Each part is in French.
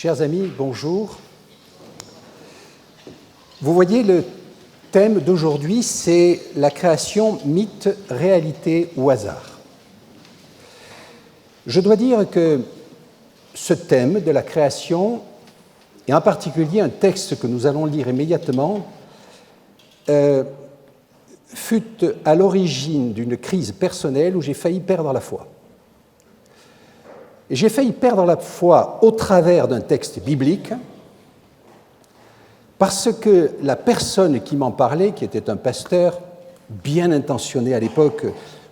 Chers amis, bonjour. Vous voyez, le thème d'aujourd'hui, c'est la création, mythe, réalité ou hasard. Je dois dire que ce thème de la création, et en particulier un texte que nous allons lire immédiatement, fut à l'origine d'une crise personnelle où j'ai failli perdre la foi. Et j'ai failli perdre la foi au travers d'un texte biblique parce que la personne qui m'en parlait, qui était un pasteur bien intentionné à l'époque,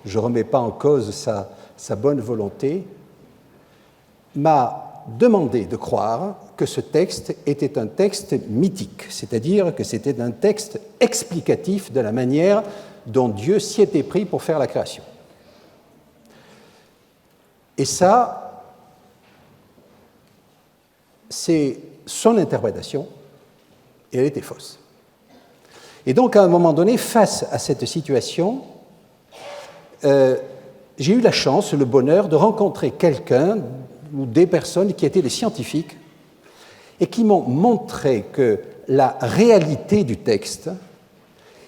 je ne remets pas en cause sa bonne volonté, m'a demandé de croire que ce texte était un texte mythique, c'est-à-dire que c'était un texte explicatif de la manière dont Dieu s'y était pris pour faire la création. Et ça, c'est son interprétation, et elle était fausse. Et donc, à un moment donné, face à cette situation, j'ai eu la chance, le bonheur de rencontrer quelqu'un ou des personnes qui étaient des scientifiques et qui m'ont montré que la réalité du texte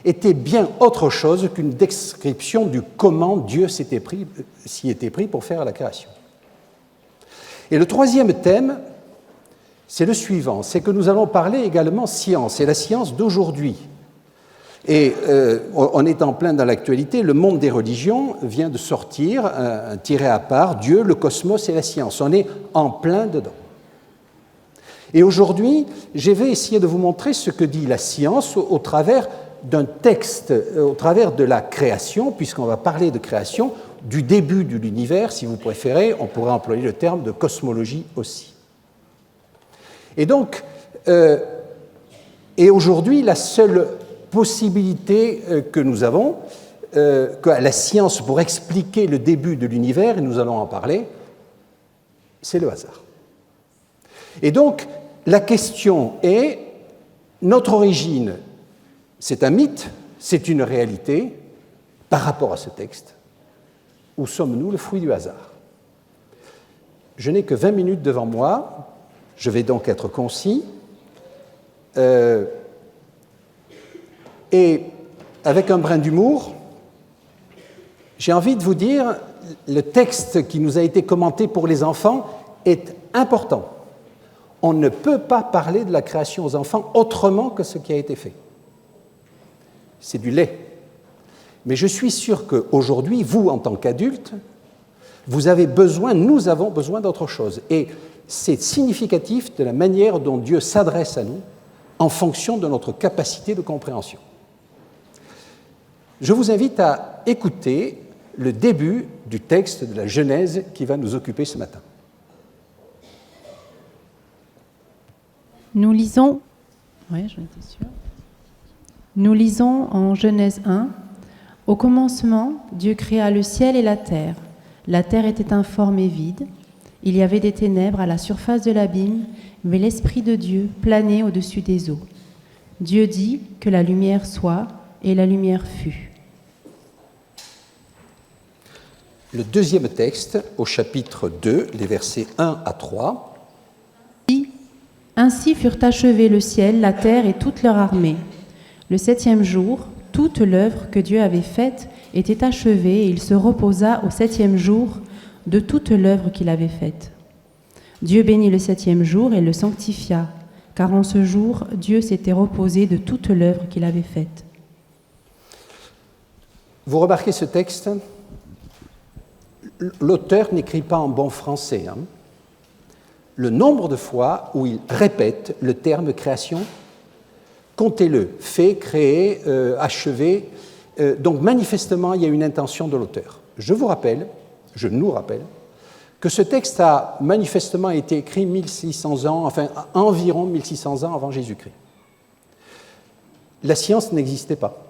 était bien autre chose qu'une description du comment Dieu s'y était pris pour faire la création. Et le troisième thème, c'est le suivant, c'est que nous allons parler également science, et la science d'aujourd'hui. Et on est en plein dans l'actualité, le monde des religions vient de sortir un tiré à part, Dieu, le cosmos et la science. On est en plein dedans. Et aujourd'hui, je vais essayer de vous montrer ce que dit la science au travers d'un texte, au travers de la création, puisqu'on va parler de création, du début de l'univers, si vous préférez, on pourrait employer le terme de cosmologie aussi. Et donc, et aujourd'hui, la seule possibilité que nous avons, que la science pour expliquer le début de l'univers, et nous allons en parler, c'est le hasard. Et donc, la question est, notre origine, c'est un mythe, c'est une réalité, par rapport à ce texte, où sommes-nous le fruit du hasard? Je n'ai que 20 minutes devant moi, je vais donc être concis, et avec un brin d'humour, j'ai envie de vous dire, le texte qui nous a été commenté pour les enfants est important. On ne peut pas parler de la création aux enfants autrement que ce qui a été fait. C'est du lait. Mais je suis sûr qu'aujourd'hui, vous, en tant qu'adultes, nous avons besoin d'autre chose. Et c'est significatif de la manière dont Dieu s'adresse à nous en fonction de notre capacité de compréhension. Je vous invite à écouter le début du texte de la Genèse qui va nous occuper ce matin. Nous lisons en Genèse 1, « Au commencement, Dieu créa le ciel et la terre. La terre était informe et vide. Il y avait des ténèbres à la surface de l'abîme, mais l'Esprit de Dieu planait au-dessus des eaux. Dieu dit que la lumière soit, et la lumière fut. » Le deuxième texte, au chapitre 2, les versets 1 à 3. « Ainsi furent achevés le ciel, la terre et toute leur armée. Le septième jour, toute l'œuvre que Dieu avait faite était achevée, et il se reposa au septième jour de toute l'œuvre qu'il avait faite. Dieu bénit le septième jour et le sanctifia, car en ce jour, Dieu s'était reposé de toute l'œuvre qu'il avait faite. » Vous remarquez ce texte? L'auteur n'écrit pas en bon français. Le nombre de fois où il répète le terme création, comptez-le, fait, créé, achevé. Donc manifestement, il y a une intention de l'auteur. Je nous rappelle, que ce texte a manifestement été écrit 1600 ans, enfin environ 1600 ans avant Jésus-Christ. La science n'existait pas.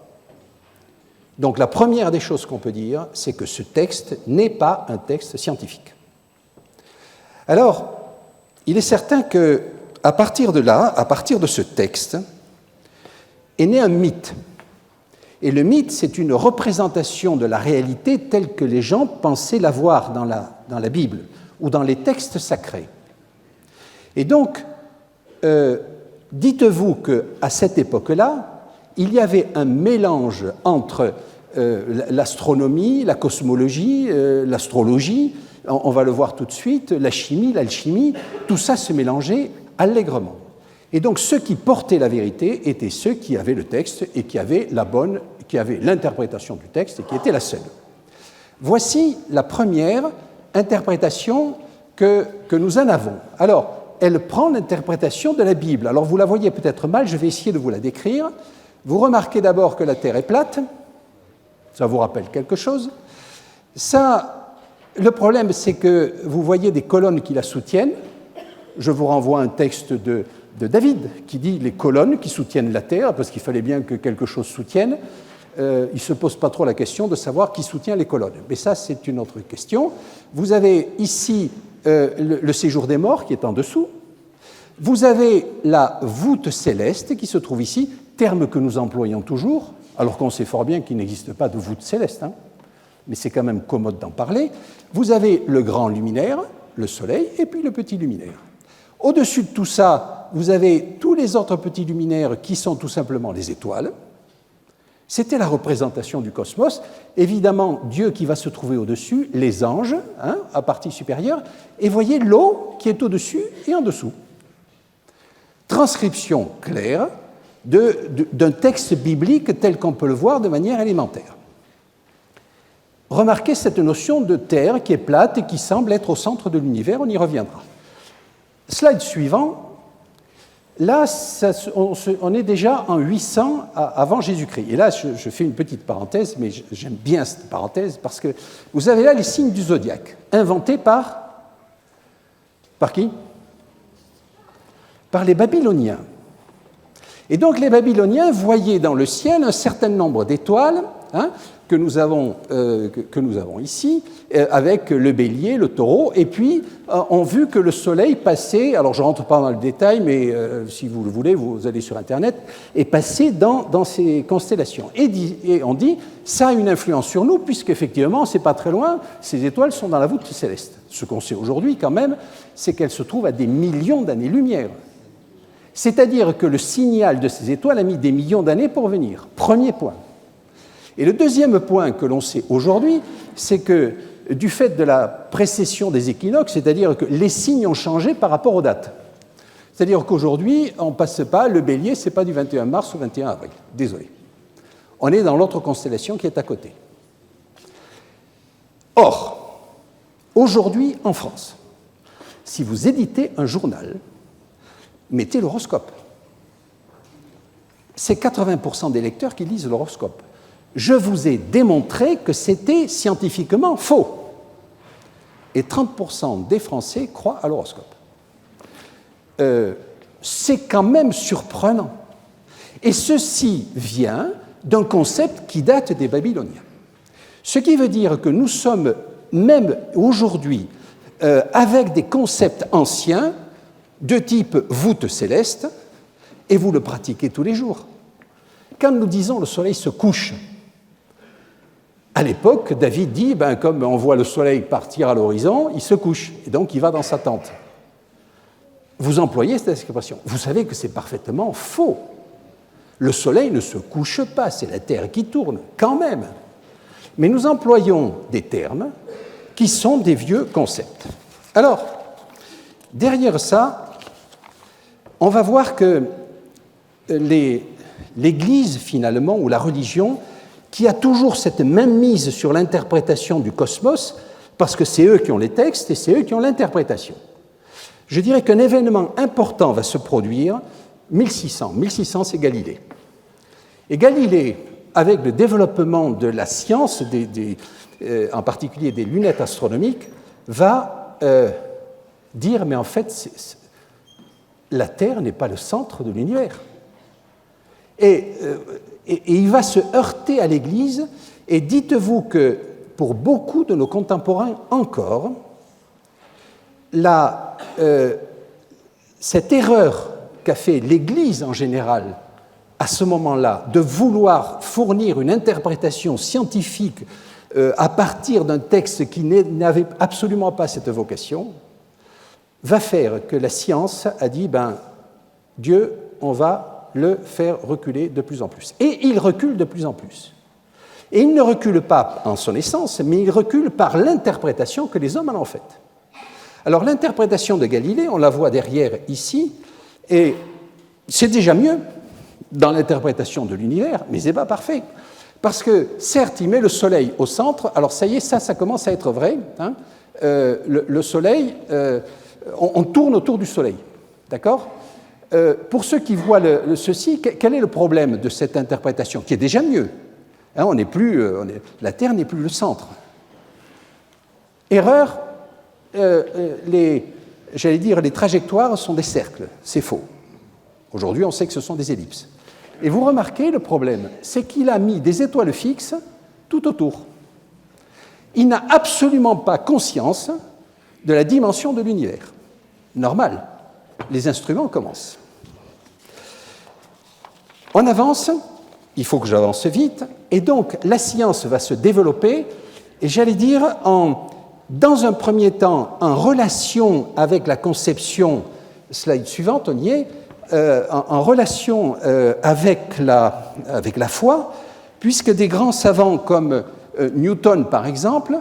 Donc la première des choses qu'on peut dire, c'est que ce texte n'est pas un texte scientifique. Alors, il est certain qu'à partir de là, à partir de ce texte, est né un mythe. Et le mythe, c'est une représentation de la réalité telle que les gens pensaient la voir dans la Bible ou dans les textes sacrés. Et donc, dites-vous qu'à cette époque-là, il y avait un mélange entre l'astronomie, la cosmologie, l'astrologie, on va le voir tout de suite, la chimie, l'alchimie, tout ça se mélangeait allègrement. Et donc ceux qui portaient la vérité étaient ceux qui avaient le texte et qui avaient l'interprétation du texte et qui était la seule. Voici la première interprétation que nous en avons. Alors, elle prend l'interprétation de la Bible. Alors vous la voyez peut-être mal, je vais essayer de vous la décrire. Vous remarquez d'abord que la Terre est plate. Ça vous rappelle quelque chose. Ça, le problème, c'est que vous voyez des colonnes qui la soutiennent. Je vous renvoie à un texte de David qui dit les colonnes qui soutiennent la Terre, parce qu'il fallait bien que quelque chose soutienne. Il ne se pose pas trop la question de savoir qui soutient les colonnes. Mais ça, c'est une autre question. Vous avez ici le séjour des morts qui est en dessous. Vous avez la voûte céleste qui se trouve ici, terme que nous employons toujours, alors qu'on sait fort bien qu'il n'existe pas de voûte céleste, mais c'est quand même commode d'en parler. Vous avez le grand luminaire, le soleil, et puis le petit luminaire. Au-dessus de tout ça, vous avez tous les autres petits luminaires qui sont tout simplement les étoiles. C'était la représentation du cosmos. Évidemment, Dieu qui va se trouver au-dessus, les anges, à partie supérieure, et voyez l'eau qui est au-dessus et en dessous. Transcription claire d'un texte biblique tel qu'on peut le voir de manière élémentaire. Remarquez cette notion de terre qui est plate et qui semble être au centre de l'univers, on y reviendra. Slide suivant, là on est déjà en 800 avant Jésus-Christ. Et là je fais une petite parenthèse, mais j'aime bien cette parenthèse parce que vous avez là les signes du zodiaque, inventés par qui ? Par les Babyloniens. Et donc les Babyloniens voyaient dans le ciel un certain nombre d'étoiles que nous avons ici, avec le bélier, le taureau, et puis ont vu que le soleil passait, alors je ne rentre pas dans le détail, mais si vous le voulez, vous allez sur Internet, et passait dans ces constellations. Et on dit, ça a une influence sur nous, puisqu'effectivement, c'est pas très loin, ces étoiles sont dans la voûte céleste. Ce qu'on sait aujourd'hui, quand même, c'est qu'elles se trouvent à des millions d'années-lumière. C'est-à-dire que le signal de ces étoiles a mis des millions d'années pour venir. Premier point. Et le deuxième point que l'on sait aujourd'hui, c'est que du fait de la précession des équinoxes, c'est-à-dire que les signes ont changé par rapport aux dates. C'est-à-dire qu'aujourd'hui, on ne passe pas, le bélier, ce n'est pas du 21 mars au 21 avril. Désolé. On est dans l'autre constellation qui est à côté. Or, aujourd'hui, en France, si vous éditez un journal, mettez l'horoscope. C'est 80% des lecteurs qui lisent l'horoscope. Je vous ai démontré que c'était scientifiquement faux. Et 30% des Français croient à l'horoscope. C'est quand même surprenant. Et ceci vient d'un concept qui date des Babyloniens. Ce qui veut dire que nous sommes, même aujourd'hui, avec des concepts anciens de type voûte céleste, et vous le pratiquez tous les jours. Quand nous disons le soleil se couche, à l'époque, David dit, comme on voit le soleil partir à l'horizon, il se couche, et donc il va dans sa tente. Vous employez cette expression. Vous savez que c'est parfaitement faux. Le soleil ne se couche pas, c'est la Terre qui tourne, quand même. Mais nous employons des termes qui sont des vieux concepts. Alors, derrière ça, on va voir que l'Église, finalement, ou la religion, qui a toujours cette même mise sur l'interprétation du cosmos, parce que c'est eux qui ont les textes et c'est eux qui ont l'interprétation. Je dirais qu'un événement important va se produire, 1600. 1600, c'est Galilée. Et Galilée, avec le développement de la science, en particulier des lunettes astronomiques, va dire, mais en fait, la Terre n'est pas le centre de l'univers. Et il va se heurter à l'Église, et dites-vous que pour beaucoup de nos contemporains encore, cette erreur qu'a fait l'Église en général à ce moment-là, de vouloir fournir une interprétation scientifique à partir d'un texte qui n'avait absolument pas cette vocation, va faire que la science a dit, Dieu, on va le faire reculer de plus en plus. Et il recule de plus en plus. Et il ne recule pas en son essence, mais il recule par l'interprétation que les hommes en ont faite. Alors l'interprétation de Galilée, on la voit derrière ici, et c'est déjà mieux dans l'interprétation de l'univers, mais ce n'est pas parfait. Parce que, certes, il met le Soleil au centre, alors ça y est, ça commence à être vrai. Hein. Le Soleil, on tourne autour du Soleil, d'accord ? Pour ceux qui voient ceci, quel est le problème de cette interprétation, qui est déjà mieux ? Hein, la Terre n'est plus le centre. Erreur, les trajectoires sont des cercles, c'est faux. Aujourd'hui, on sait que ce sont des ellipses. Et vous remarquez, le problème, c'est qu'il a mis des étoiles fixes tout autour. Il n'a absolument pas conscience de la dimension de l'univers. Normal, les instruments commencent. On avance, il faut que j'avance vite, et donc la science va se développer, et j'allais dire, dans un premier temps, en relation avec la conception, slide suivante, on y est, en relation avec la foi, puisque des grands savants comme Newton, par exemple,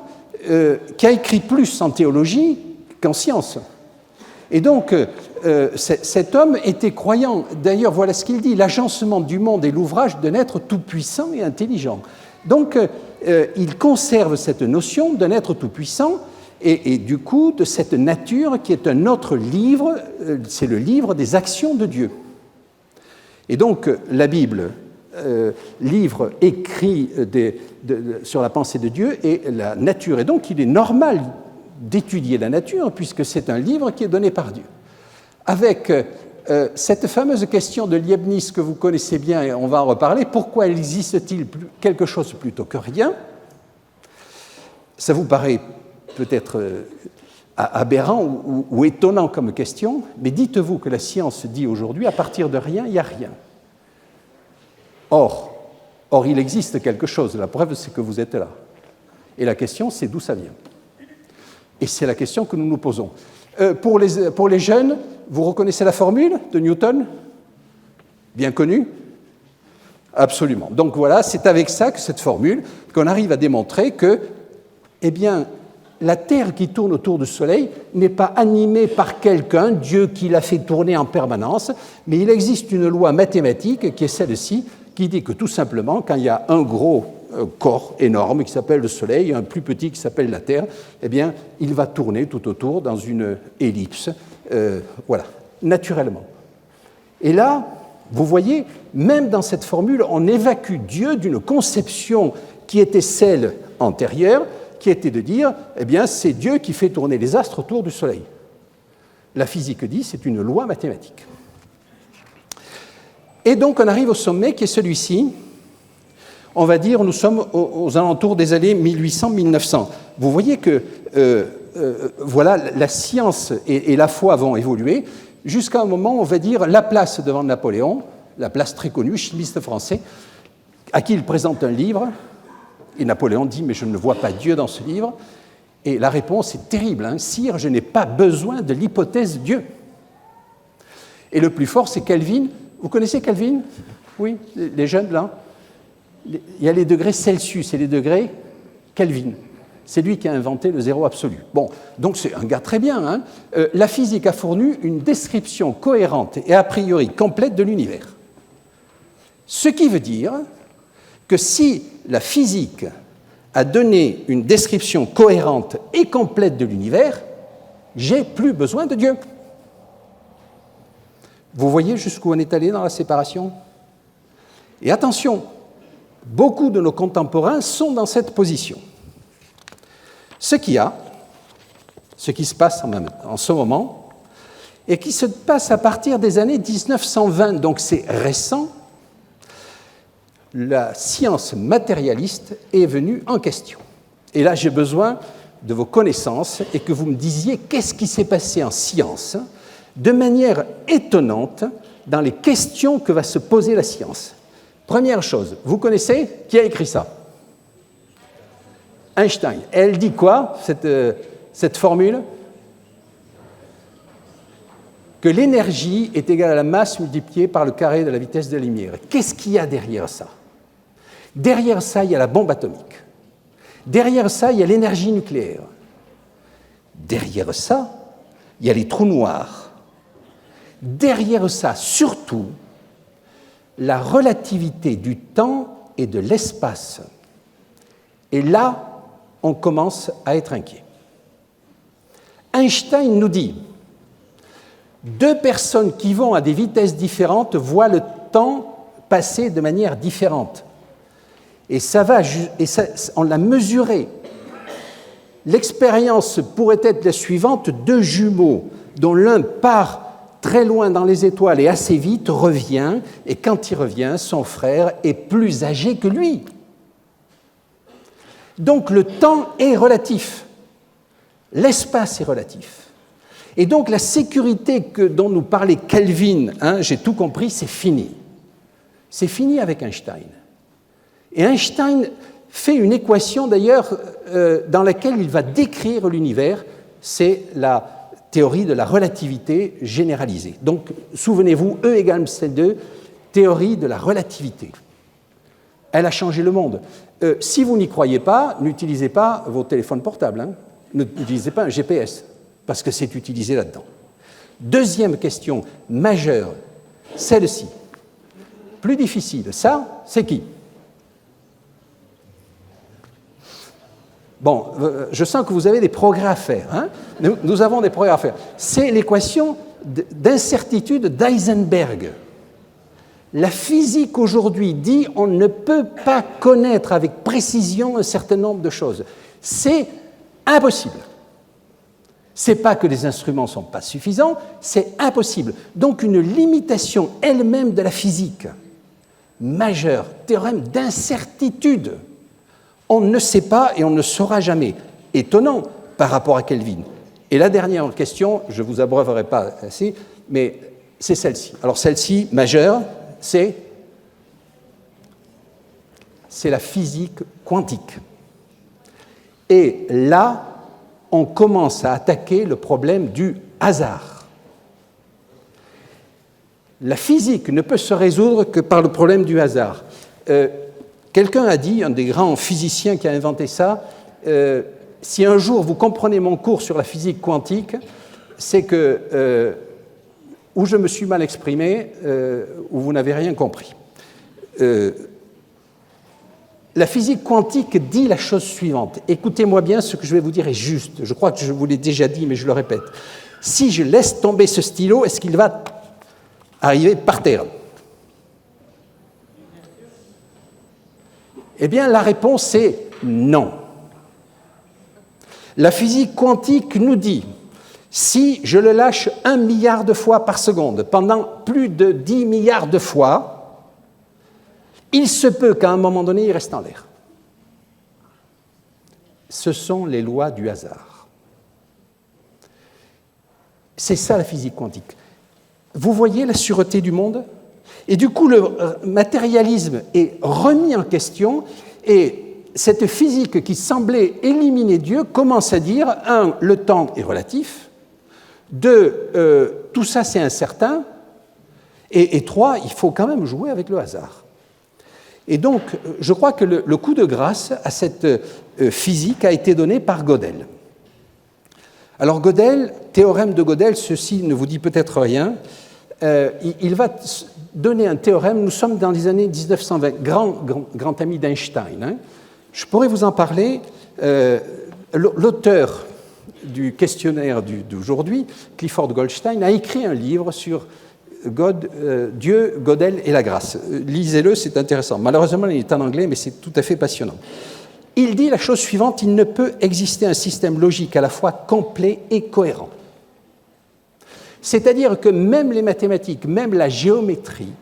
qui a écrit plus en théologie qu'en science. Et donc, cet homme était croyant. D'ailleurs, voilà ce qu'il dit, l'agencement du monde est l'ouvrage d'un être tout-puissant et intelligent. Donc, il conserve cette notion d'un être tout-puissant et du coup, de cette nature qui est un autre livre, c'est le livre des actions de Dieu. Et donc, la Bible, livre écrit sur la pensée de Dieu et la nature. Et donc, il est normal d'étudier la nature, puisque c'est un livre qui est donné par Dieu. Avec cette fameuse question de Leibniz que vous connaissez bien, et on va en reparler, pourquoi existe-t-il quelque chose plutôt que rien ? Ça vous paraît peut-être aberrant ou étonnant comme question, mais dites-vous que la science dit aujourd'hui, à partir de rien, il n'y a rien. Or, il existe quelque chose, la preuve c'est que vous êtes là. Et la question c'est d'où ça vient. Et c'est la question que nous nous posons. Pour les jeunes, vous reconnaissez la formule de Newton ? Bien connue ? Absolument. Donc voilà, c'est avec ça, que cette formule, qu'on arrive à démontrer que, eh bien, la Terre qui tourne autour du Soleil n'est pas animée par quelqu'un, Dieu qui l'a fait tourner en permanence, mais il existe une loi mathématique qui est celle-ci, qui dit que tout simplement, quand il y a un gros corps énorme qui s'appelle le Soleil et un plus petit qui s'appelle la Terre, eh bien, il va tourner tout autour dans une ellipse, voilà, naturellement. Et là, vous voyez, même dans cette formule, on évacue Dieu d'une conception qui était celle antérieure, qui était de dire, eh bien, c'est Dieu qui fait tourner les astres autour du Soleil. La physique dit, c'est une loi mathématique. Et donc, on arrive au sommet qui est celui-ci. On va dire, nous sommes aux alentours des années 1800-1900. Vous voyez que, voilà, la science et la foi vont évoluer jusqu'à un moment, on va dire, la place devant Napoléon, la place très connue, chimiste français, à qui il présente un livre. Et Napoléon dit, mais je ne vois pas Dieu dans ce livre. Et la réponse est terrible, hein, Sire, je n'ai pas besoin de l'hypothèse Dieu. Et le plus fort, c'est Kelvin. Vous connaissez Kelvin ? Oui, les jeunes, là. Il y a les degrés Celsius et les degrés Kelvin. C'est lui qui a inventé le zéro absolu. Bon, donc c'est un gars très bien. Hein. La physique a fourni une description cohérente et a priori complète de l'univers. Ce qui veut dire que si la physique a donné une description cohérente et complète de l'univers, j'ai plus besoin de Dieu. Vous voyez jusqu'où on est allé dans la séparation ? Et attention, beaucoup de nos contemporains sont dans cette position. Ce qui se passe en ce moment, et qui se passe à partir des années 1920, donc c'est récent, la science matérialiste est venue en question. Et là, j'ai besoin de vos connaissances et que vous me disiez qu'est-ce qui s'est passé en science de manière étonnante dans les questions que va se poser la science. Première chose, vous connaissez qui a écrit ça ? Einstein. Elle dit quoi, cette formule ? que l'énergie est égale à la masse multipliée par le carré de la vitesse de la lumière. Qu'est-ce qu'il y a derrière ça? Derrière ça, il y a la bombe atomique. Derrière ça, il y a l'énergie nucléaire. Derrière ça, il y a les trous noirs. Derrière ça, surtout, la relativité du temps et de l'espace. Et là, on commence à être inquiet. Einstein nous dit, deux personnes qui vont à des vitesses différentes voient le temps passer de manière différente. Et ça va, on l'a mesuré. L'expérience pourrait être la suivante, deux jumeaux dont l'un part très loin dans les étoiles et assez vite revient, et quand il revient, son frère est plus âgé que lui. Donc le temps est relatif, l'espace est relatif. Et donc la sécurité dont nous parlait Kelvin, j'ai tout compris, c'est fini. C'est fini avec Einstein. Et Einstein fait une équation d'ailleurs dans laquelle il va décrire l'univers, c'est la théorie de la relativité généralisée. Donc souvenez-vous, E égale MC2, théorie de la relativité. Elle a changé le monde. Si vous n'y croyez pas, n'utilisez pas vos téléphones portables, n'utilisez pas un GPS, parce que c'est utilisé là-dedans. Deuxième question majeure, celle-ci. Plus difficile, ça, c'est qui? Bon, je sens que vous avez des progrès à faire. Nous avons des progrès à faire. C'est l'équation d'incertitude d'Heisenberg. La physique aujourd'hui dit on ne peut pas connaître avec précision un certain nombre de choses. C'est impossible. Ce n'est pas que les instruments ne sont pas suffisants, c'est impossible. Donc une limitation elle-même de la physique majeure, théorème d'incertitude. On ne sait pas et on ne saura jamais. Étonnant par rapport à Kelvin. Et la dernière question, je ne vous abreuverai pas assez, mais c'est celle-ci. Alors celle-ci, majeure, c'est la physique quantique. Et là, on commence à attaquer le problème du hasard. La physique ne peut se résoudre que par le problème du hasard. Quelqu'un a dit, un des grands physiciens qui a inventé ça, si un jour vous comprenez mon cours sur la physique quantique, c'est que ou je me suis mal exprimé, ou vous n'avez rien compris. La physique quantique dit la chose suivante. Écoutez-moi bien, ce que je vais vous dire est juste. Je crois que je vous l'ai déjà dit, mais je le répète. Si je laisse tomber ce stylo, est-ce qu'il va arriver par terre? Eh bien, la réponse est non. La physique quantique nous dit, si je le lâche 1 milliard de fois par seconde, pendant plus de 10 milliards de fois, il se peut qu'à un moment donné, il reste en l'air. Ce sont les lois du hasard. C'est ça la physique quantique. Vous voyez la sûreté du monde ? Et du coup, le matérialisme est remis en question et cette physique qui semblait éliminer Dieu commence à dire, 1, le temps est relatif, 2, tout ça c'est incertain, et 3, il faut quand même jouer avec le hasard. Et donc, je crois que le coup de grâce à cette physique a été donné par Gödel. Alors Gödel, théorème de Gödel, ceci ne vous dit peut-être rien, il va donner un théorème, nous sommes dans les années 1920, grand ami d'Einstein. Je pourrais vous en parler. L'auteur du questionnaire d'aujourd'hui, Clifford Goldstein, a écrit un livre sur Dieu, Gödel et la grâce. Lisez-le, c'est intéressant. Malheureusement, il est en anglais, mais c'est tout à fait passionnant. Il dit la chose suivante, il ne peut exister un système logique à la fois complet et cohérent. C'est-à-dire que même les mathématiques, même la géométrie,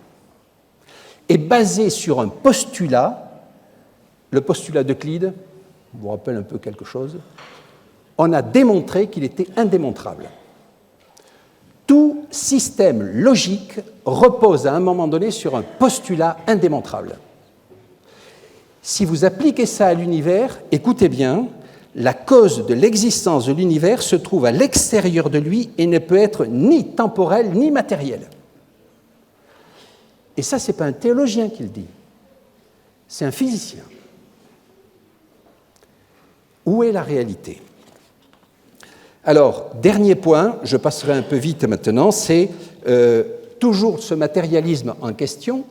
est basée sur un postulat, le postulat d'Euclide, vous rappelle un peu quelque chose, on a démontré qu'il était indémontrable. Tout système logique repose à un moment donné sur un postulat indémontrable. Si vous appliquez ça à l'univers, écoutez bien, la cause de l'existence de l'univers se trouve à l'extérieur de lui et ne peut être ni temporelle ni matérielle. Et ça, ce n'est pas un théologien qui le dit, c'est un physicien. Où est la réalité? Alors, dernier point, je passerai un peu vite maintenant, c'est toujours ce matérialisme en question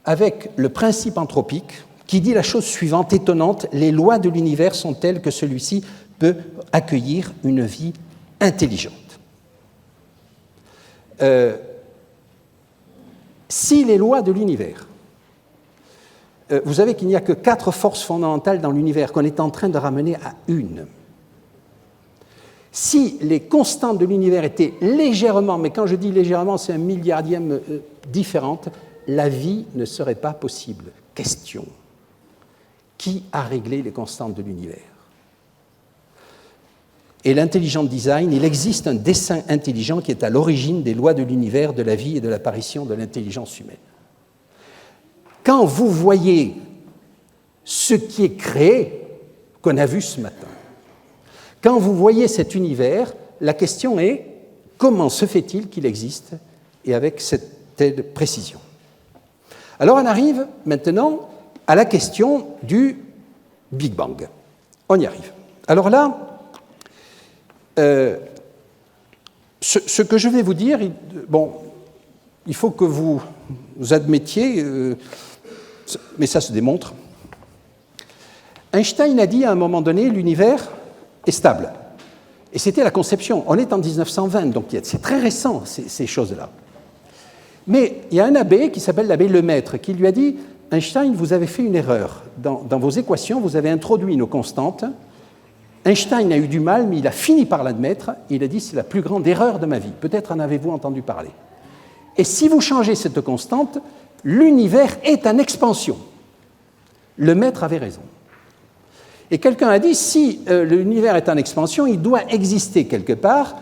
avec le principe anthropique qui dit la chose suivante, étonnante, les lois de l'univers sont telles que celui-ci peut accueillir une vie intelligente. Si les lois de l'univers, vous savez qu'il n'y a que 4 forces fondamentales dans l'univers qu'on est en train de ramener à une. Si les constantes de l'univers étaient légèrement, mais quand je dis légèrement, c'est un milliardième différente, la vie ne serait pas possible. Question. Qui a réglé les constantes de l'univers? Et l'intelligent design, il existe un dessein intelligent qui est à l'origine des lois de l'univers, de la vie et de l'apparition de l'intelligence humaine. Quand vous voyez ce qui est créé, qu'on a vu ce matin, quand vous voyez cet univers, la question est comment se fait-il qu'il existe et avec cette telle précision? Alors on arrive maintenant à la question du Big Bang. On y arrive. Alors là, ce que je vais vous dire, il faut que vous admettiez, mais ça se démontre. Einstein a dit à un moment donné, l'univers est stable. Et c'était la conception. On est en 1920, donc c'est très récent, ces choses-là. Mais il y a un abbé qui s'appelle l'abbé Lemaître qui lui a dit « Einstein, vous avez fait une erreur. Dans vos équations, vous avez introduit nos constantes. Einstein a eu du mal, mais il a fini par l'admettre. Il a dit « C'est la plus grande erreur de ma vie. Peut-être en avez-vous entendu parler. Et si vous changez cette constante, l'univers est en expansion. » Lemaître avait raison. Et quelqu'un a dit, si l'univers est en expansion, il doit exister quelque part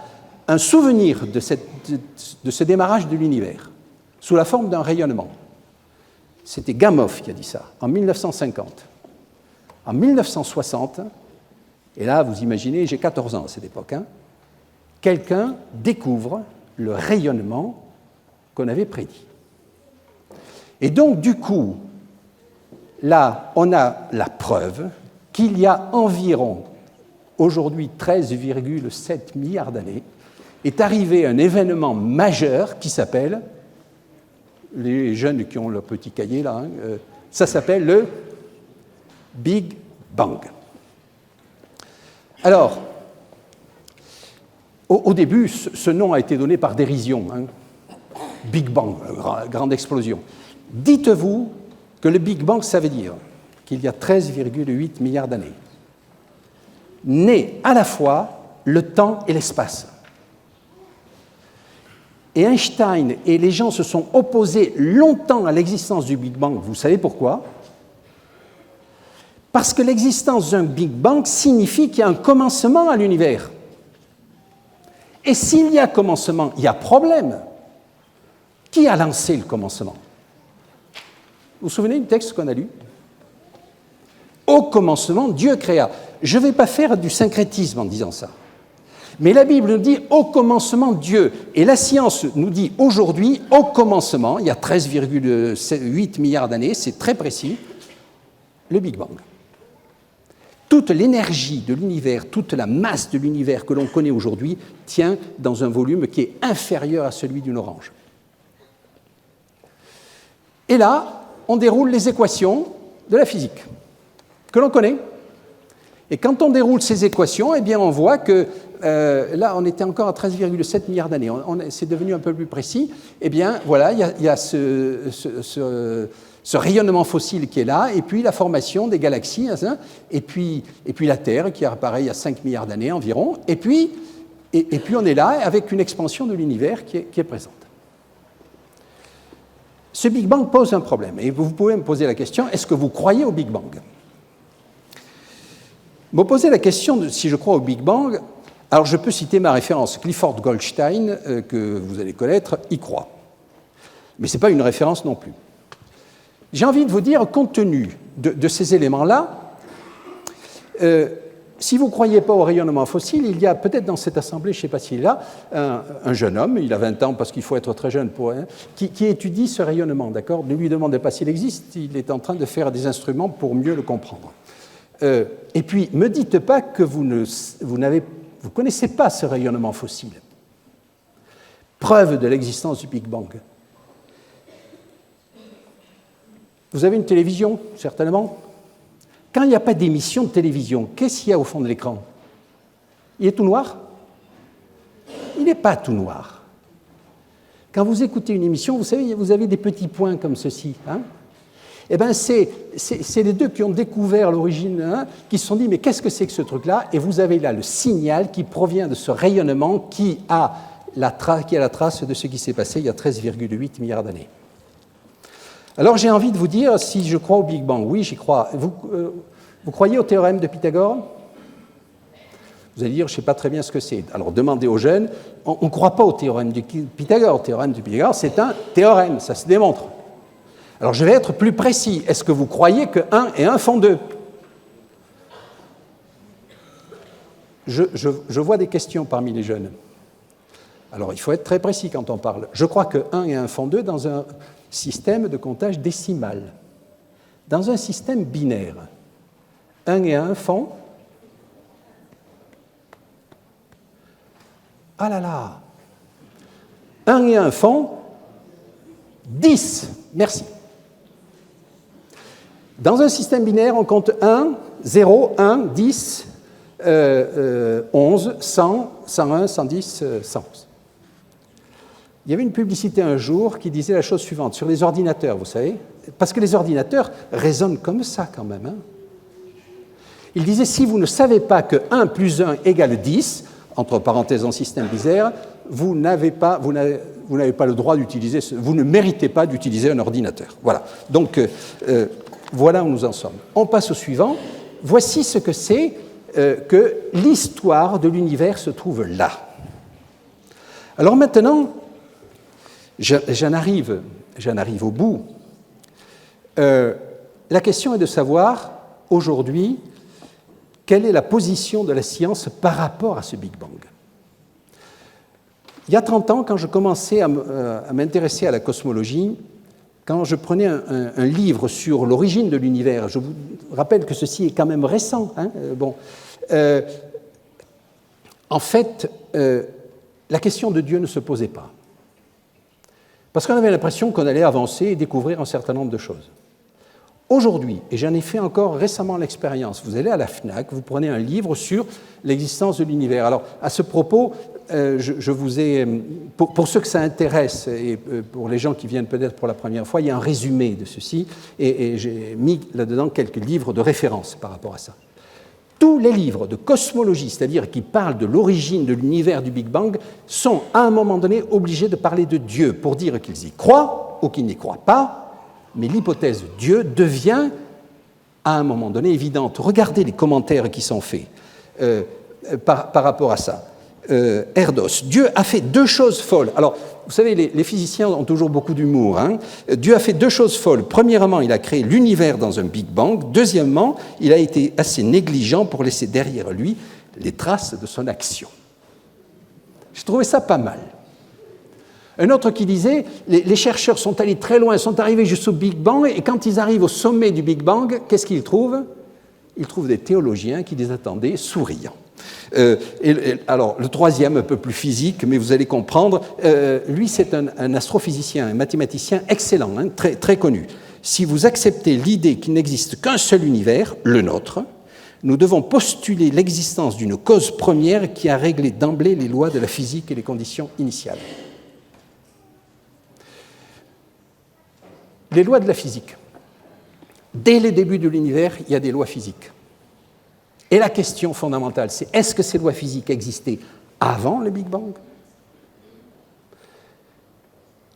un souvenir de ce démarrage de l'univers, sous la forme d'un rayonnement. C'était Gamow qui a dit ça, en 1950. En 1960, et là, vous imaginez, j'ai 14 ans à cette époque, quelqu'un découvre le rayonnement qu'on avait prédit. Et donc, du coup, là, on a la preuve qu'il y a environ, aujourd'hui 13,7 milliards d'années, est arrivé un événement majeur qui s'appelle, les jeunes qui ont leur petit cahier là, ça s'appelle le Big Bang. Alors, au début, ce nom a été donné par dérision, Big Bang, grande explosion. Dites-vous que le Big Bang, ça veut dire qu'il y a 13,8 milliards d'années, naît à la fois le temps et l'espace. Et Einstein et les gens se sont opposés longtemps à l'existence du Big Bang. Vous savez pourquoi? Parce que l'existence d'un Big Bang signifie qu'il y a un commencement à l'univers. Et s'il y a commencement, il y a problème. Qui a lancé le commencement? Vous vous souvenez du texte qu'on a lu? Au commencement, Dieu créa. Je ne vais pas faire du syncrétisme en disant ça. Mais la Bible nous dit au commencement Dieu. Et la science nous dit aujourd'hui, au commencement, il y a 13,8 milliards d'années, c'est très précis, le Big Bang. Toute l'énergie de l'univers, toute la masse de l'univers que l'on connaît aujourd'hui tient dans un volume qui est inférieur à celui d'une orange. Et là, on déroule les équations de la physique que l'on connaît. Et quand on déroule ces équations, eh bien, on voit que là, on était encore à 13,7 milliards d'années. C'est devenu un peu plus précis. Eh bien, voilà, il y a ce rayonnement fossile qui est là, et puis la formation des galaxies, et puis la Terre qui apparaît il y a 5 milliards d'années environ, et puis on est là avec une expansion de l'univers qui est présente. Ce Big Bang pose un problème, et vous pouvez me poser la question, est-ce que vous croyez au Big Bang? Me poser la question de si je crois au Big Bang, alors je peux citer ma référence, Clifford Goldstein, que vous allez connaître, y croit. Mais ce n'est pas une référence non plus. J'ai envie de vous dire, compte tenu de ces éléments-là, si vous ne croyez pas au rayonnement fossile, il y a peut-être dans cette assemblée, je ne sais pas s'il est là, un jeune homme, il a 20 ans parce qu'il faut être très jeune pour, qui étudie ce rayonnement, d'accord? Ne lui demandez pas s'il existe, il est en train de faire des instruments pour mieux le comprendre. Et puis, ne me dites pas que vous ne connaissez pas ce rayonnement fossile. Preuve de l'existence du Big Bang. Vous avez une télévision, certainement. Quand il n'y a pas d'émission de télévision, qu'est-ce qu'il y a au fond de l'écran? Il est tout noir? Il n'est pas tout noir. Quand vous écoutez une émission, vous savez, vous avez des petits points comme ceci. Hein? Eh bien, c'est les deux qui ont découvert l'origine, hein, qui se sont dit, mais qu'est-ce que c'est que ce truc-là? Et vous avez là le signal qui provient de ce rayonnement qui a la trace de ce qui s'est passé il y a 13,8 milliards d'années. Alors j'ai envie de vous dire si je crois au Big Bang. Oui, j'y crois. Vous croyez au théorème de Pythagore? Vous allez dire, je ne sais pas très bien ce que c'est. Alors demandez aux jeunes, on ne croit pas au théorème de Pythagore. Le théorème de Pythagore, c'est un théorème, ça se démontre. Alors je vais être plus précis. Est-ce que vous croyez que 1 et 1 font 2? Je vois des questions parmi les jeunes. Alors il faut être très précis quand on parle. Je crois que 1 et 1 font 2 dans un système de comptage décimal. Dans un système binaire, 1 et 1 font... Ah là là! 1 et 1 font 10. Merci. Dans un système binaire, on compte 1, 0, 1, 10, 11, 100, 101, 110, 111. Il y avait une publicité un jour qui disait la chose suivante, sur les ordinateurs, vous savez, parce que les ordinateurs raisonnent comme ça quand même. Hein. Il disait, si vous ne savez pas que 1 plus 1 égale 10, entre parenthèses en système binaire, vous n'avez pas le droit d'utiliser, vous ne méritez pas d'utiliser un ordinateur. Voilà. Donc, voilà où nous en sommes. On passe au suivant. Voici ce que c'est que l'histoire de l'univers se trouve là. Alors maintenant, j'en arrive au bout. La question est de savoir, aujourd'hui, quelle est la position de la science par rapport à ce Big Bang. Il y a 30 ans, quand je commençais à m'intéresser à la cosmologie, quand je prenais un livre sur l'origine de l'univers, je vous rappelle que ceci est quand même récent, hein, en fait, la question de Dieu ne se posait pas. Parce qu'on avait l'impression qu'on allait avancer et découvrir un certain nombre de choses. Aujourd'hui, et j'en ai fait encore récemment l'expérience, vous allez à la FNAC, vous prenez un livre sur l'existence de l'univers. Alors, à ce propos, je vous ai, pour ceux que ça intéresse et pour les gens qui viennent peut-être pour la première fois, il y a un résumé de ceci et j'ai mis là-dedans quelques livres de référence par rapport à ça. Tous les livres de cosmologie, c'est-à-dire qui parlent de l'origine de l'univers du Big Bang, sont à un moment donné obligés de parler de Dieu pour dire qu'ils y croient ou qu'ils n'y croient pas, mais l'hypothèse Dieu devient à un moment donné évidente. Regardez les commentaires qui sont faits par rapport à ça. Erdos, Dieu a fait deux choses folles. Alors, vous savez, les physiciens ont toujours beaucoup d'humour. Hein. Dieu a fait deux choses folles. Premièrement, il a créé l'univers dans un Big Bang. Deuxièmement, il a été assez négligent pour laisser derrière lui les traces de son action. J'ai trouvé ça pas mal. Un autre qui disait, les chercheurs sont allés très loin, sont arrivés jusqu'au Big Bang, et quand ils arrivent au sommet du Big Bang, qu'est-ce qu'ils trouvent? Ils trouvent des théologiens qui les attendaient souriants. Alors, le troisième, un peu plus physique, mais vous allez comprendre, lui, c'est un astrophysicien, un mathématicien excellent, hein, très, très connu. Si vous acceptez l'idée qu'il n'existe qu'un seul univers, le nôtre, nous devons postuler l'existence d'une cause première qui a réglé d'emblée les lois de la physique et les conditions initiales. Les lois de la physique. Dès les débuts de l'univers, il y a des lois physiques. Et la question fondamentale, c'est est-ce que ces lois physiques existaient avant le Big Bang?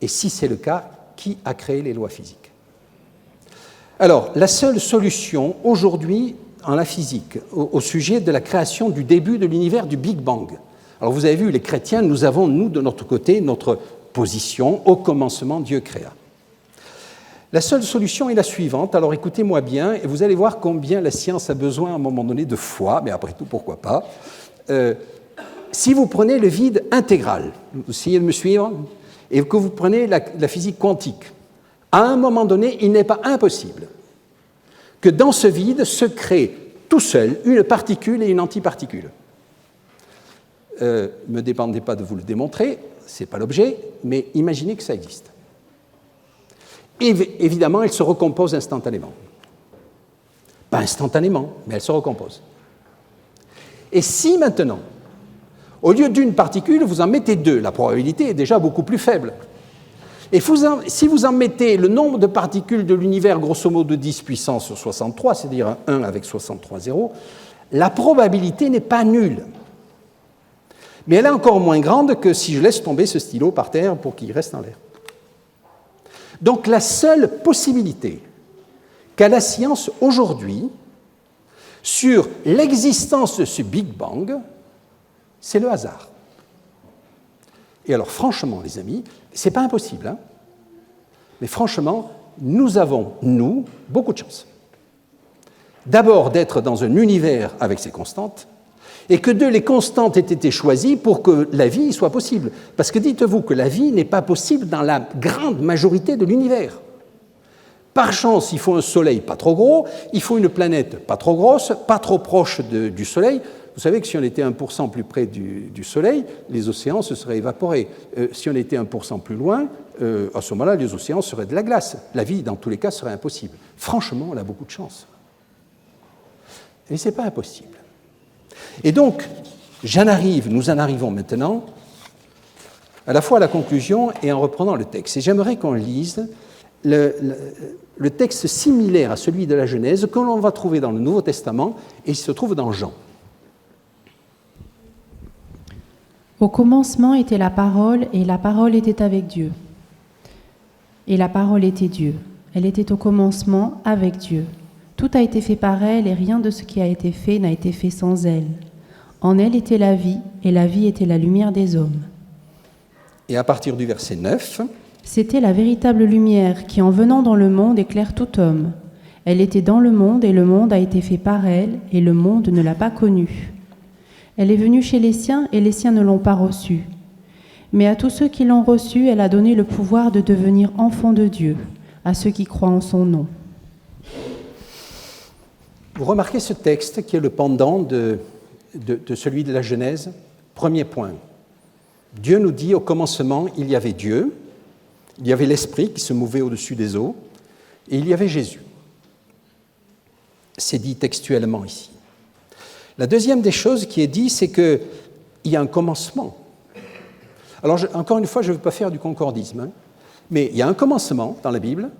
Et si c'est le cas, qui a créé les lois physiques? Alors, la seule solution aujourd'hui en la physique au sujet de la création du début de l'univers du Big Bang. Alors, vous avez vu, les chrétiens, nous avons, nous, de notre côté, notre position. Au commencement, Dieu créa. La seule solution est la suivante. Alors écoutez-moi bien, et vous allez voir combien la science a besoin à un moment donné de foi, mais après tout, pourquoi pas. Si vous prenez le vide intégral, vous essayez de me suivre, et que vous prenez la physique quantique, à un moment donné, il n'est pas impossible que dans ce vide se crée tout seul une particule et une antiparticule. Ne me dépendez pas de vous le démontrer, ce n'est pas l'objet, mais imaginez que ça existe. Évidemment, elle se recompose instantanément. Pas instantanément, mais elle se recompose. Et si maintenant, au lieu d'une particule, vous en mettez deux, la probabilité est déjà beaucoup plus faible. Et si vous en mettez le nombre de particules de l'univers, grosso modo 10 puissance 63, c'est-à-dire un 1 avec 63 zéros, la probabilité n'est pas nulle. Mais elle est encore moins grande que si je laisse tomber ce stylo par terre pour qu'il reste en l'air. Donc la seule possibilité qu'a la science aujourd'hui sur l'existence de ce Big Bang, c'est le hasard. Et alors franchement, les amis, c'est pas impossible, hein, mais franchement, nous avons, nous, beaucoup de chance. D'abord d'être dans un univers avec ses constantes, et que les constantes aient été choisies pour que la vie soit possible. Parce que dites-vous que la vie n'est pas possible dans la grande majorité de l'univers. Par chance, il faut un soleil pas trop gros, il faut une planète pas trop grosse, pas trop proche du soleil. Vous savez que si on était 1% plus près du soleil, les océans se seraient évaporés. Si on était 1% plus loin, à ce moment-là, les océans seraient de la glace. La vie, dans tous les cas, serait impossible. Franchement, on a beaucoup de chance. Mais ce n'est pas impossible. Et donc, nous en arrivons maintenant à la fois à la conclusion et en reprenant le texte. Et j'aimerais qu'on lise le texte similaire à celui de la Genèse que l'on va trouver dans le Nouveau Testament et il se trouve dans Jean. Au commencement était la parole, et la parole était avec Dieu. Et la parole était Dieu. Elle était au commencement avec Dieu. Tout a été fait par elle, et rien de ce qui a été fait n'a été fait sans elle. En elle était la vie, et la vie était la lumière des hommes. Et à partir du verset 9... C'était la véritable lumière qui, en venant dans le monde, éclaire tout homme. Elle était dans le monde, et le monde a été fait par elle, et le monde ne l'a pas connue. Elle est venue chez les siens, et les siens ne l'ont pas reçue. Mais à tous ceux qui l'ont reçue, elle a donné le pouvoir de devenir enfants de Dieu, à ceux qui croient en son nom. Vous remarquez ce texte qui est le pendant de celui de la Genèse. Premier point. Dieu nous dit au commencement, il y avait Dieu, il y avait l'Esprit qui se mouvait au-dessus des eaux, et il y avait Jésus. C'est dit textuellement ici. La deuxième des choses qui est dit, c'est qu'il y a un commencement. Alors, encore une fois, je ne veux pas faire du concordisme, hein, mais il y a un commencement dans la Bible,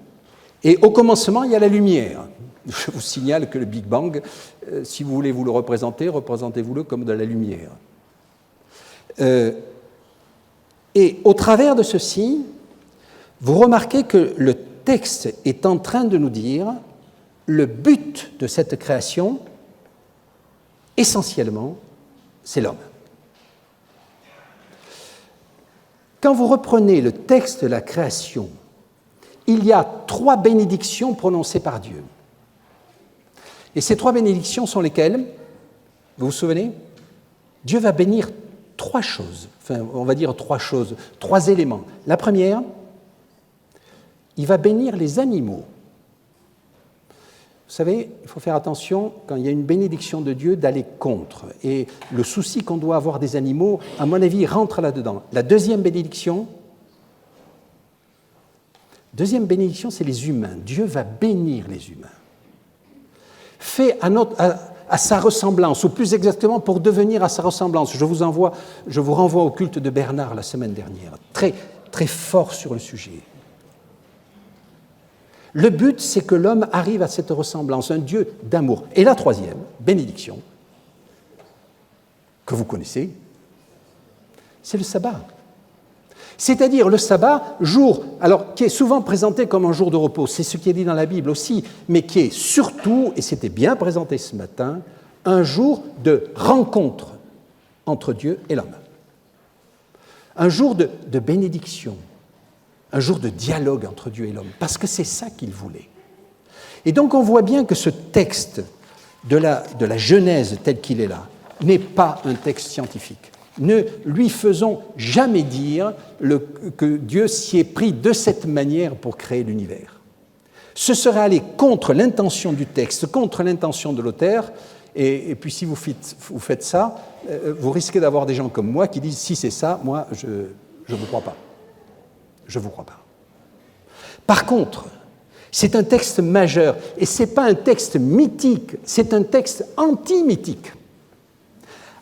et au commencement, il y a la lumière. Je vous signale que le Big Bang, si vous voulez vous le représenter, représentez-vous-le comme de la lumière. Et au travers de ceci, vous remarquez que le texte est en train de nous dire le but de cette création, essentiellement, c'est l'homme. Quand vous reprenez le texte de la création, il y a 3 bénédictions prononcées par Dieu. Et ces 3 bénédictions sont lesquelles? Vous vous souvenez? Dieu va bénir 3 choses, enfin on va dire 3 choses, 3 éléments. La première, il va bénir les animaux. Vous savez, il faut faire attention, quand il y a une bénédiction de Dieu, d'aller contre. Et le souci qu'on doit avoir des animaux, à mon avis, rentre là-dedans. La deuxième bénédiction, c'est les humains. Dieu va bénir les humains. Fait à sa ressemblance, ou plus exactement pour devenir à sa ressemblance. Je vous renvoie au culte de Bernard la semaine dernière, très, très fort sur le sujet. Le but, c'est que l'homme arrive à cette ressemblance, un Dieu d'amour. Et la troisième, bénédiction, que vous connaissez, c'est le sabbat. C'est-à-dire le sabbat, jour, alors qui est souvent présenté comme un jour de repos, c'est ce qui est dit dans la Bible aussi, mais qui est surtout, et c'était bien présenté ce matin, un jour de rencontre entre Dieu et l'homme. Un jour de bénédiction. un jour de dialogue entre Dieu et l'homme, parce que c'est ça qu'il voulait. Et donc on voit bien que ce texte de la Genèse tel qu'il est là n'est pas un texte scientifique. Ne lui faisons jamais dire que Dieu s'y est pris de cette manière pour créer l'univers. Ce serait aller contre l'intention du texte, contre l'intention de l'auteur, et puis si vous faites ça, vous risquez d'avoir des gens comme moi qui disent « si c'est ça, moi, je ne vous crois pas. Je ne vous crois pas. » Par contre, c'est un texte majeur, et ce n'est pas un texte mythique, c'est un texte anti-mythique.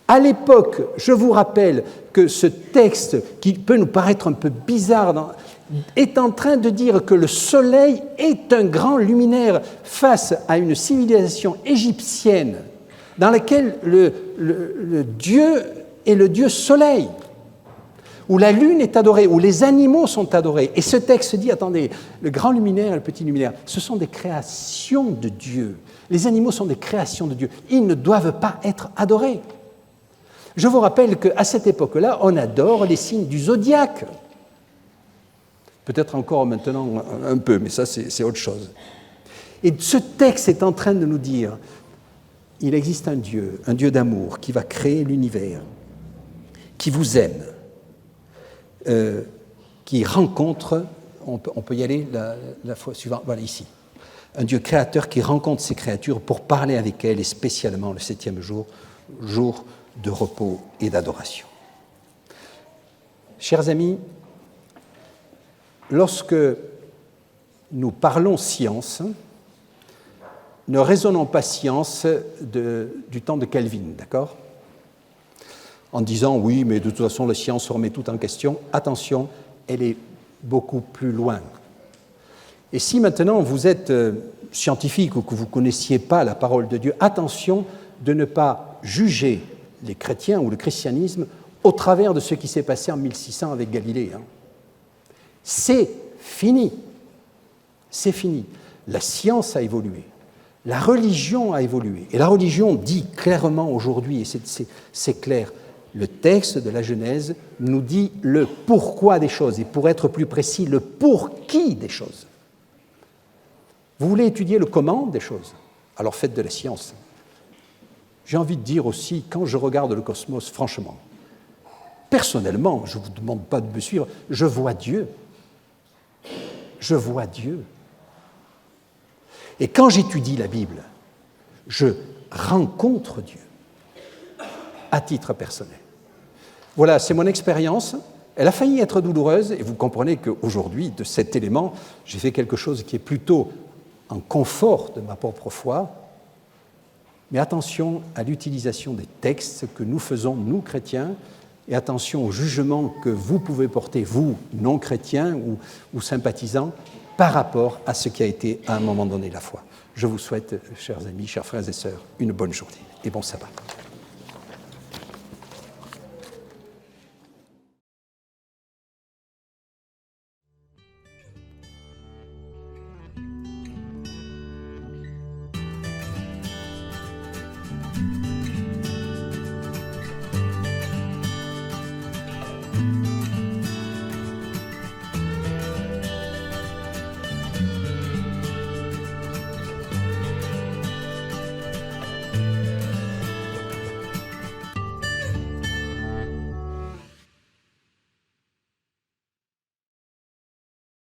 À l'époque, je vous rappelle que ce texte, qui peut nous paraître un peu bizarre, est en train de dire que le soleil est un grand luminaire face à une civilisation égyptienne dans laquelle le Dieu est le Dieu soleil, où la lune est adorée, où les animaux sont adorés. Et ce texte dit, attendez, le grand luminaire et le petit luminaire, ce sont des créations de Dieu. Les animaux sont des créations de Dieu. Ils ne doivent pas être adorés. Je vous rappelle qu'à cette époque-là, on adore les signes du zodiaque. Peut-être encore maintenant un peu, mais ça c'est autre chose. Et ce texte est en train de nous dire, il existe un Dieu d'amour qui va créer l'univers, qui vous aime, qui rencontre, on peut y aller la fois suivante, voilà ici, un Dieu créateur qui rencontre ses créatures pour parler avec elles, et spécialement le 7e jour, jour de repos et d'adoration. Chers amis, lorsque nous parlons science, ne raisonnons pas science du temps de Calvin, d'accord ? En disant oui, mais de toute façon la science remet tout en question. Attention, elle est beaucoup plus loin. Et si maintenant vous êtes scientifique ou que vous ne connaissiez pas la parole de Dieu, attention de ne pas juger les chrétiens ou le christianisme au travers de ce qui s'est passé en 1600 avec Galilée. C'est fini. C'est fini. La science a évolué. La religion a évolué. Et la religion dit clairement aujourd'hui, et c'est clair, le texte de la Genèse nous dit le pourquoi des choses, et pour être plus précis, le pour qui des choses. Vous voulez étudier le comment des choses? Alors faites de la science. J'ai envie de dire aussi, quand je regarde le cosmos, franchement, personnellement, je ne vous demande pas de me suivre, je vois Dieu. Je vois Dieu. Et quand j'étudie la Bible, je rencontre Dieu à titre personnel. Voilà, c'est mon expérience. Elle a failli être douloureuse, et vous comprenez qu'aujourd'hui, de cet élément, j'ai fait quelque chose qui est plutôt en confort de ma propre foi. Mais attention à l'utilisation des textes que nous faisons, nous chrétiens, et attention au jugement que vous pouvez porter, vous, non-chrétiens ou sympathisants, par rapport à ce qui a été à un moment donné la foi. Je vous souhaite, chers amis, chers frères et sœurs, une bonne journée et bon sabbat.